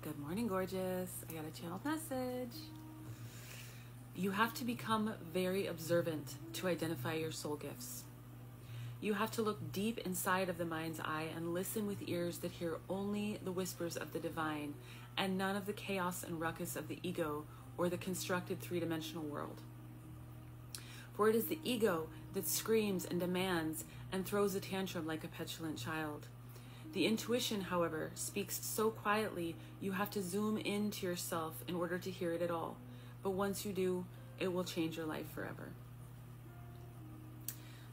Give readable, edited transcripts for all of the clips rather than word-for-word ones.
Good morning, gorgeous. I got a channeled message. You have to become very observant to identify your soul gifts. You have to look deep inside of the mind's eye and listen with ears that hear only the whispers of the divine and none of the chaos and ruckus of the ego or the constructed three-dimensional world. For it is the ego that screams and demands and throws a tantrum like a petulant child. The intuition, however, speaks so quietly you have to zoom into yourself in order to hear it at all. But once you do, it will change your life forever.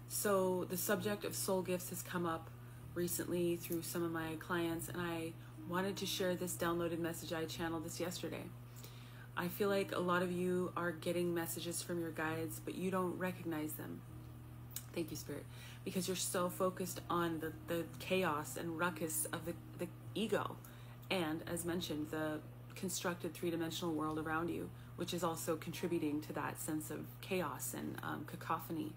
So the subject of soul gifts has come up recently through some of my clients, and I wanted to share this downloaded message. I channeled this yesterday. I feel like a lot of you are getting messages from your guides, but you don't recognize them. Thank you, Spirit. Because you're so focused on the chaos and ruckus of the ego. And, as mentioned, the constructed three-dimensional world around you, which is also contributing to that sense of chaos and cacophony.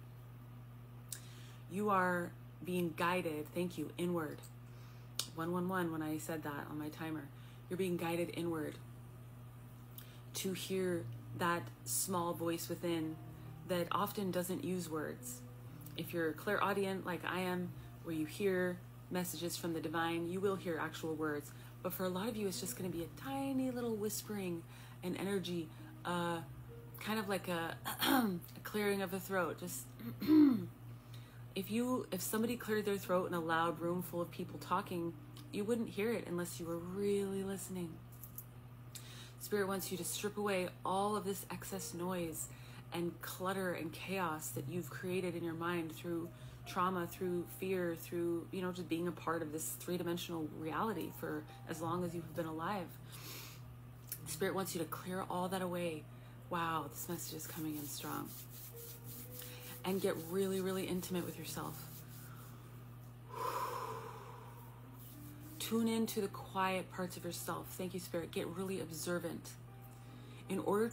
You are being guided, thank you, inward. 111 when I said that on my timer. You're being guided inward to hear that small voice within that often doesn't use words. If you're clairaudient like I am, where you hear messages from the divine, you will hear actual words. But for a lot of you, it's just going to be a tiny little whispering and energy, kind of like a clearing of the throat. Just if somebody cleared their throat in a loud room full of people talking, you wouldn't hear it unless you were really listening. Spirit wants you to strip away all of this excess noise and clutter and chaos that you've created in your mind through trauma, through fear, through, just being a part of this three-dimensional reality for as long as you've been alive. Spirit wants you to clear all that away. Wow, this message is coming in strong. And get really, really intimate with yourself. Tune into the quiet parts of yourself. Thank you, Spirit. Get really observant. In order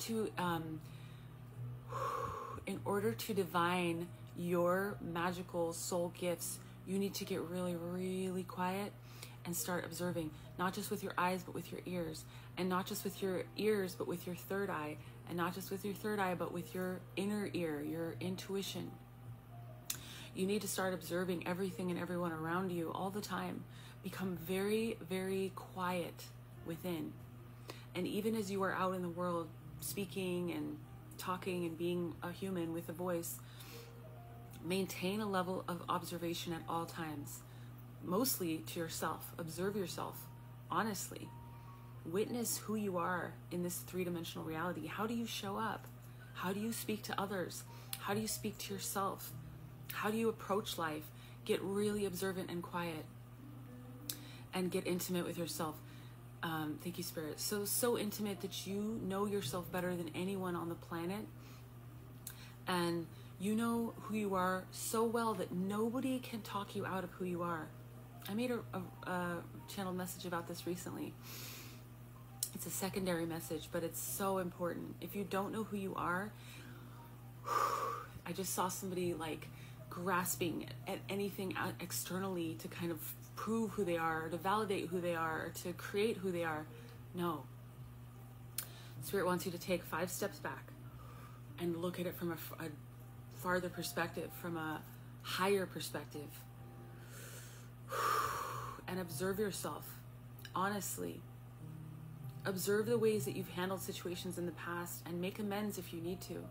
to divine your magical soul gifts, you need to get really, really quiet and start observing, not just with your eyes, but with your ears, and not just with your ears, but with your third eye, and not just with your third eye, but with your inner ear, your intuition. You need to start observing everything and everyone around you all the time. Become very, very quiet within. And even as you are out in the world speaking and talking and being a human with a voice, maintain a level of observation at all times, mostly to yourself. Observe yourself, honestly. Witness who you are in this three-dimensional reality. How do you show up? How do you speak to others? How do you speak to yourself? How do you approach life? Get really observant and quiet, and get intimate with yourself. Thank you, Spirit. So intimate that you know yourself better than anyone on the planet. And you know who you are so well that nobody can talk you out of who you are. I made a channeled message about this recently. It's a secondary message, but it's so important. If you don't know who you are, I just saw somebody like grasping at anything externally to kind of prove who they are, or to validate who they are, or to create who they are. No. Spirit wants you to take 5 steps back and look at it from a farther perspective, from a higher perspective, and observe yourself honestly. Observe the ways that you've handled situations in the past and make amends if you need to.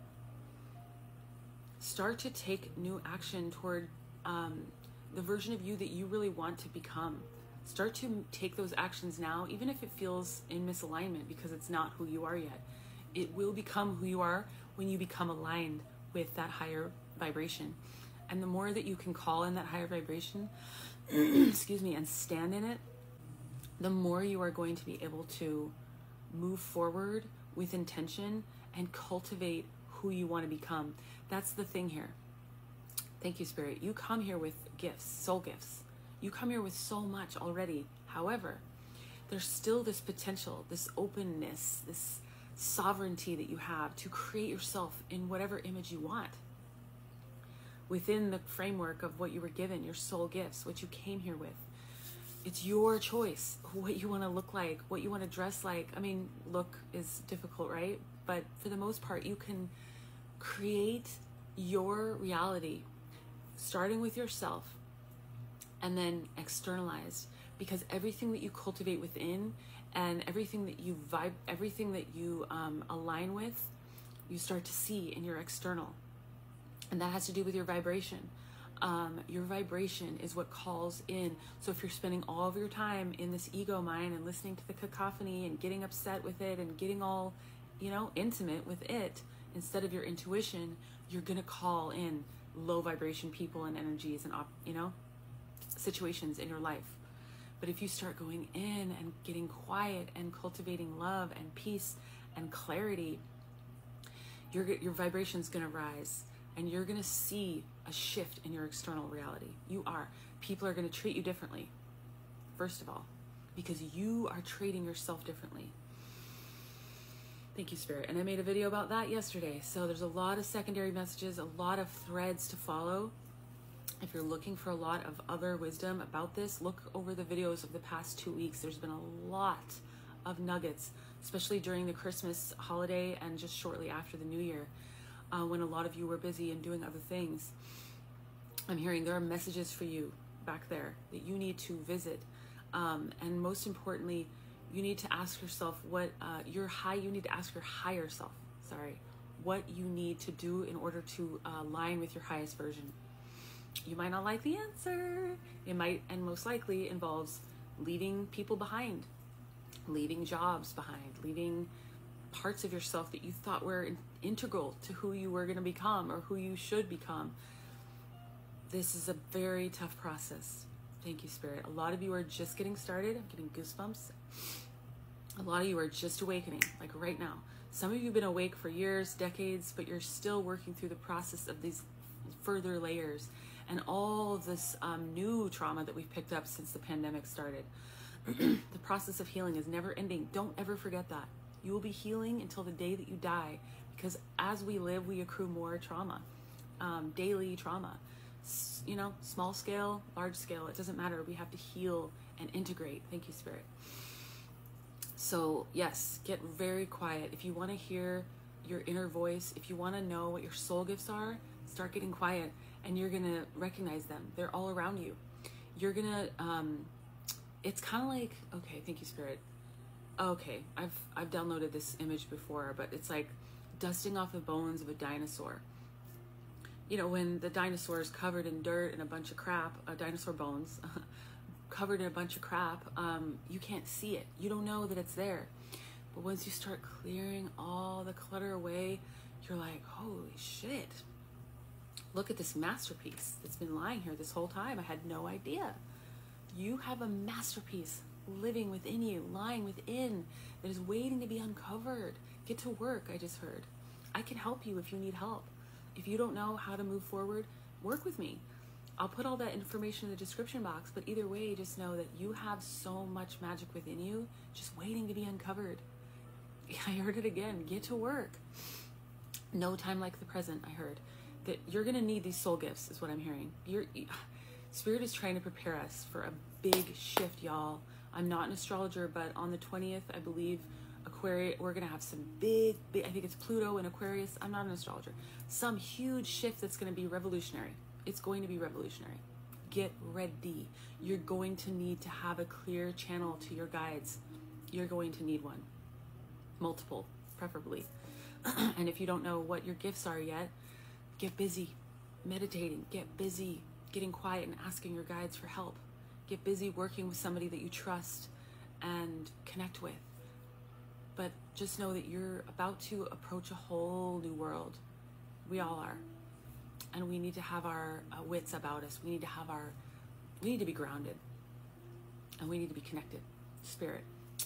Start to take new action toward the version of you that you really want to become. Start to take those actions now, even if it feels in misalignment, because it's not who you are yet. It will become who you are when you become aligned with that higher vibration. And the more that you can call in that higher vibration, excuse me, and stand in it, the more you are going to be able to move forward with intention and cultivate who you want to become. That's the thing here. Thank you, Spirit. You come here with gifts, soul gifts. You come here with so much already. However, there's still this potential, this openness, this sovereignty that you have to create yourself in whatever image you want within the framework of what you were given, your soul gifts, what you came here with. It's your choice what you want to look like, what you want to dress like. I mean, look is difficult, right? But for the most part, you can create your reality starting with yourself and then externalize, because everything that you cultivate within and everything that you align with, you start to see in your external. And that has to do with your vibration. Your vibration is what calls in. So if you're spending all of your time in this ego mind and listening to the cacophony and getting upset with it and getting all, intimate with it, instead of your intuition, you're going to call in low vibration people and energies and, situations in your life. But if you start going in and getting quiet and cultivating love and peace and clarity, your vibration's going to rise. And you're going to see a shift in your external reality. People are going to treat you differently, first of all, because you are treating yourself differently. Thank you, Spirit. And I made a video about that yesterday. So there's a lot of secondary messages, a lot of threads to follow. If you're looking for a lot of other wisdom about this, look over the videos of the past 2 weeks. There's been a lot of nuggets, especially during the Christmas holiday and just shortly after the New Year. When a lot of you were busy and doing other things. I'm hearing there are messages for you back there that you need to visit. And most importantly, you need to ask yourself you need to ask your higher self, what you need to do in order to align with your highest version. You might not like the answer. It might, and most likely, involves leaving people behind, leaving jobs behind, leaving parts of yourself that you thought were integral to who you were going to become or who you should become. This is a very tough process. Thank you, Spirit. A lot of you are just getting started. I'm getting goosebumps. A lot of you are just awakening, like right now. Some of you have been awake for years, decades, but you're still working through the process of these further layers and all of this new trauma that we've picked up since the pandemic started. The process of healing is never ending. Don't ever forget that. You will be healing until the day that you die, because as we live, we accrue more trauma, daily trauma, small scale, large scale, it doesn't matter. We have to heal and integrate. Thank you, Spirit. So yes, get very quiet. If you want to hear your inner voice, if you want to know what your soul gifts are, start getting quiet and you're going to recognize them. They're all around you. You're going to, it's kind of like, okay, thank you, Spirit. Okay, I've downloaded this image before, but it's like dusting off the bones of a dinosaur. When the dinosaur is covered in dirt and a bunch of crap, dinosaur bones, covered in a bunch of crap, you can't see it. You don't know that it's there. But once you start clearing all the clutter away, you're like, holy shit. Look at this masterpiece that's been lying here this whole time. I had no idea. You have a masterpiece living within you, lying within, that is waiting to be uncovered. Get to work, I just heard. I can help you if you need help. If you don't know how to move forward, work with me. I'll put all that information in the description box, but either way, just know that you have so much magic within you, just waiting to be uncovered. I heard it again. Get to work. No time like the present, I heard. That you're going to need these soul gifts, is what I'm hearing. Spirit is trying to prepare us for a big shift, y'all. I'm not an astrologer, but on the 20th, I believe, Aquarius, we're going to have some big, I think it's Pluto and Aquarius. I'm not an astrologer. Some huge shift that's going to be revolutionary. It's going to be revolutionary. Get ready. You're going to need to have a clear channel to your guides. You're going to need one. Multiple, preferably. And if you don't know what your gifts are yet, get busy meditating. Get busy getting quiet and asking your guides for help. Get busy working with somebody that you trust and connect with. But just know that you're about to approach a whole new world. We all are. And we need to have our wits about us. We need to be grounded. And we need to be connected. Spirit.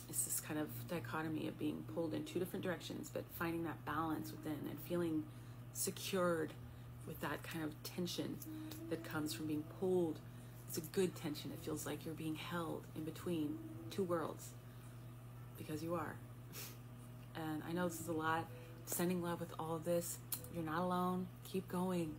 It's this kind of dichotomy of being pulled in two different directions, but finding that balance within and feeling secured with that kind of tension that comes from being pulled. It's a good tension. It feels like you're being held in between two worlds, because you are. And I know this is a lot. Sending love with all of this. You're not alone. Keep going.